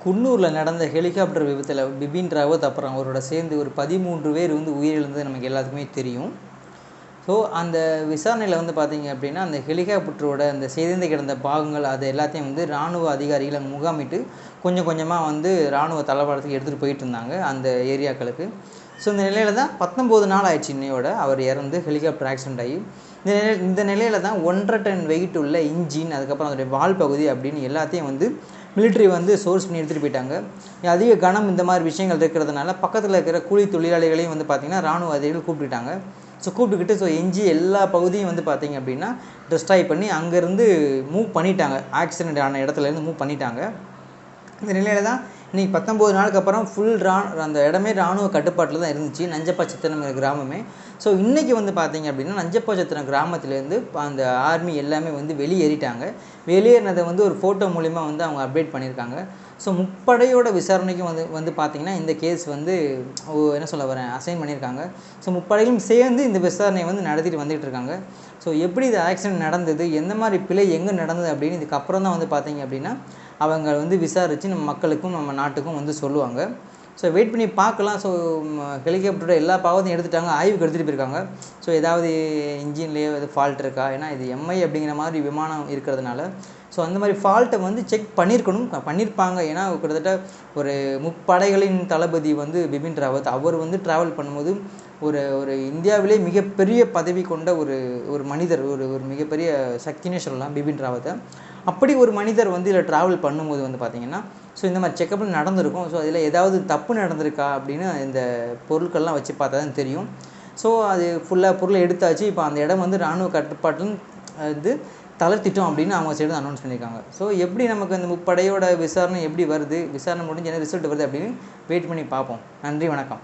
குன்னூரில் நடந்த ஹெலிகாப்டர் விபத்தில் பிபின் ராவத் அப்புறம் அவரோட சேர்ந்து ஒரு 13 பேர் வந்து உயிரிழந்தது நமக்கு எல்லாத்துக்குமே தெரியும். ஸோ அந்த விசாரணையில் வந்து பார்த்திங்க அப்படின்னா, அந்த ஹெலிகாப்டரோட அந்த சிதைந்து கிடந்த பாகங்கள் அது எல்லாத்தையும் வந்து இராணுவ அதிகாரிகள் அங்கே முகாமிட்டு கொஞ்சம் கொஞ்சமாக வந்து இராணுவ தளவாடத்துக்கு எடுத்துகிட்டு போயிட்டு இருந்தாங்க அந்த ஏரியாக்களுக்கு. ஸோ இந்த நிலையில் தான் 19 நாள் ஆயிடுச்சு இன்னையோட அவர் இறந்து ஹெலிகாப்டர் ஆக்சிடென்ட் ஆகி. இந்த நிலையில் தான் 1.5 டன் வெயிட் உள்ள இன்ஜின், அதுக்கப்புறம் அதோடைய வால் பகுதி அப்படின்னு எல்லாத்தையும் வந்து மிலிட்ரி வந்து சோர்ஸ் பண்ணி எடுத்துகிட்டு போயிட்டாங்க. அதிக கனம் இந்த மாதிரி விஷயங்கள் இருக்கிறதுனால பக்கத்தில் இருக்கிற கூலி தொழிலாளிகளையும் வந்து பார்த்திங்கன்னா இராணுவ அதிகாரிகள் கூப்பிட்டுட்டாங்க. ஸோ கூப்பிட்டுக்கிட்டு எஞ்சி எல்லா பகுதியும் வந்து பார்த்திங்க அப்படின்னா டிஸ்ட்ராய் பண்ணி அங்கேருந்து மூவ் பண்ணிட்டாங்க. ஆக்சிடென்ட் ஆன இடத்துலேருந்து மூவ் பண்ணிட்டாங்க. இந்த நிலையில் தான் இன்றைக்கி 19 நாளுக்கு அப்புறம் அந்த இடமே இராணுவ கட்டுப்பாட்டில் தான் இருந்துச்சு, நஞ்சப்பாச்சத்திரம் கிராமமே. ஸோ இன்றைக்கி வந்து பார்த்திங்க அப்படின்னா நஞ்சப்பாச்சத்திரம் கிராமத்துலேருந்து அந்த ஆர்மி எல்லாமே வந்து வெளியேறிட்டாங்க. வெளியேறினதை வந்து ஒரு ஃபோட்டோ மூலிமா வந்து அவங்க அப்டேட் பண்ணியிருக்காங்க. ஸோ முப்படையோட விசாரணைக்கும் வந்து பார்த்திங்கன்னா இந்த கேஸ் வந்து என்ன சொல்ல வரேன் அசைன் பண்ணியிருக்காங்க. ஸோ முப்படையும் சேர்ந்து இந்த விசாரணையை வந்து நடத்திட்டு வந்துகிட்டு இருக்காங்க. ஸோ எப்படி இது ஆக்சிடென்ட் நடந்தது, எந்த மாதிரி பிழை எங்கே நடந்தது அப்படின்னு இதுக்கப்புறம் தான் வந்து பார்த்திங்க அப்படின்னா அவங்க வந்து விசாரித்து நம்ம மக்களுக்கும் நம்ம நாட்டுக்கும் வந்து சொல்லுவாங்க. ஸோ வெயிட் பண்ணி பார்க்கலாம். ஸோ ஹெலிகாப்டரோட எல்லா பாகத்தையும் எடுத்துட்டாங்க, ஆய்வுக்கு எடுத்துகிட்டு போயிருக்காங்க. ஸோ ஏதாவது இன்ஜின்லேயே எது ஃபால்ட் இருக்கா, ஏன்னா இது எம்ஐ அப்படிங்கிற மாதிரி விமானம் இருக்கிறதுனால ஸோ அந்த மாதிரி ஃபால்ட்டை வந்து செக் பண்ணியிருப்பாங்க. ஏன்னா கிட்டத்தட்ட ஒரு முப்படைகளின் தளபதி வந்து பிபின் ராவத் அவர் வந்து ட்ராவல் பண்ணும்போது ஒரு இந்தியாவிலே மிகப்பெரிய பதவி கொண்ட ஒரு மனிதர், ஒரு மிகப்பெரிய சக்தினே சொல்லலாம் பிபின் ராவத்தை. அப்படி ஒரு மனிதர் வந்து இதில் ட்ராவல் பண்ணும்போது வந்து பார்த்திங்கன்னா ஸோ இந்த மாதிரி செக்கப்பில் நடந்திருக்கும். ஸோ அதில் ஏதாவது தப்பு நடந்திருக்கா அப்படின்னு இந்த பொருட்கள்லாம் வச்சு பார்த்தா தான் தெரியும். ஸோ அது பொருளை எடுத்தாச்சு. இப்போ அந்த இடம் வந்து இராணுவ கட்டுப்பாட்டில் இது தளர்த்திட்டோம் அப்படின்னு அவங்க சைடு அனௌன்ஸ் பண்ணியிருக்காங்க. ஸோ எப்படி நமக்கு அந்த முப்படையோட விசாரணை எப்படி வருது, விசாரணை முடிஞ்சு என்ன ரிசல்ட் வருது அப்படின்னு வெயிட் பண்ணி பார்ப்போம். நன்றி, வணக்கம்.